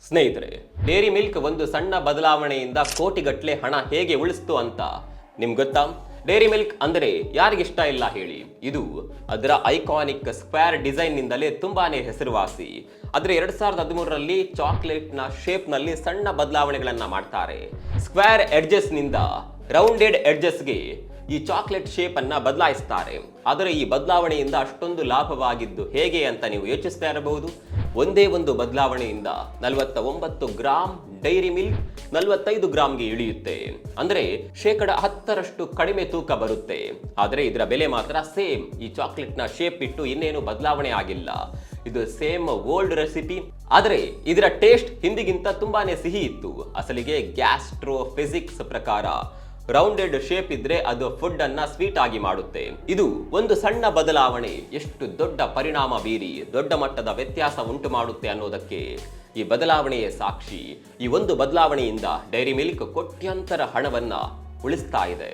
ಸ್ನೇಹಿತರೆ, dairy milk ಒಂದು ಸಣ್ಣ ಬದಲಾವಣೆಯಿಂದ ಕೋಟಿಗಟ್ಟಲೆ ಹಣ ಹೇಗೆ ಉಳಿಸ್ತು ಅಂತ ನಿಮ್ಗೆ ಗೊತ್ತಾ? ಡೇರಿ ಮಿಲ್ಕ್ ಅಂದರೆ ಯಾರಿಗಿಷ್ಟ ಇಲ್ಲ ಹೇಳಿ. ಇದು ಅದರ ಐಕಾನಿಕ್ ಸ್ಕ್ವೇರ್ ಡಿಸೈನ್ ನಿಂದಲೇ ತುಂಬಾನೇ ಹೆಸರುವಾಸಿ. ಆದರೆ 2013ರಲ್ಲಿ ಚಾಕ್ಲೇಟ್ನ ಶೇಪ್ನಲ್ಲಿ ಸಣ್ಣ ಬದಲಾವಣೆಗಳನ್ನ ಮಾಡ್ತಾರೆ. ಸ್ಕ್ವೇರ್ ಎಡ್ಜಸ್ ನಿಂದ ರೌಂಡೆಡ್ ಎಡ್ಜಸ್ಗೆ ಈ ಚಾಕ್ಲೇಟ್ ಶೇಪ್ ಅನ್ನ ಬದಲಾಯಿಸ್ತಾರೆ. ಆದರೆ ಈ ಬದಲಾವಣೆಯಿಂದ ಅಷ್ಟೊಂದು ಲಾಭವಾಗಿದ್ದು ಹೇಗೆ ಅಂತ ನೀವು ಯೋಚಿಸ್ತಾ ಇರಬಹುದು. ಒಂದೇ ಒಂದು ಬದಲಾವಣೆಯಿಂದ 49 ಗ್ರಾಂ ಡೈರಿ ಮಿಲ್ಕ್ 45 ಗ್ರಾಂಗೆ ಇಳಿಯುತ್ತೆ. ಅಂದ್ರೆ 10% ಕಡಿಮೆ ತೂಕ ಬರುತ್ತೆ. ಆದರೆ ಇದರ ಬೆಲೆ ಮಾತ್ರ ಸೇಮ್. ಈ ಚಾಕ್ಲೇಟ್ನ ಶೇಪ್ ಇಟ್ಟು ಇನ್ನೇನು ಬದಲಾವಣೆ ಆಗಿಲ್ಲ. ಇದು ಸೇಮ್ ಓಲ್ಡ್ ರೆಸಿಪಿ. ಆದರೆ ಇದರ ಟೇಸ್ಟ್ ಹಿಂದಿಗಿಂತ ತುಂಬಾನೇ ಸಿಹಿ ಇತ್ತು. ಅಸಲಿಗೆ ಗ್ಯಾಸ್ಟ್ರೋಫಿಸಿಕ್ಸ್ ಪ್ರಕಾರ ರೌಂಡೆಡ್ ಶೇಪ್ ಇದ್ರೆ ಅದು ಫುಡ್ ಅನ್ನ ಸ್ವೀಟ್ ಆಗಿ ಮಾಡುತ್ತೆ. ಇದು ಒಂದು ಸಣ್ಣ ಬದಲಾವಣೆ ಎಷ್ಟು ದೊಡ್ಡ ಪರಿಣಾಮ ಬೀರಿ ದೊಡ್ಡ ಮಟ್ಟದ ವ್ಯತ್ಯಾಸ ಉಂಟು ಮಾಡುತ್ತೆ ಅನ್ನೋದಕ್ಕೆ ಈ ಬದಲಾವಣೆಯೇ ಸಾಕ್ಷಿ. ಈ ಒಂದು ಬದಲಾವಣೆಯಿಂದ ಡೈರಿ ಮಿಲ್ಕ್ ಕೋಟ್ಯಾಂತರ ಹಣವನ್ನ ಉಳಿಸ್ತಾ ಇದೆ.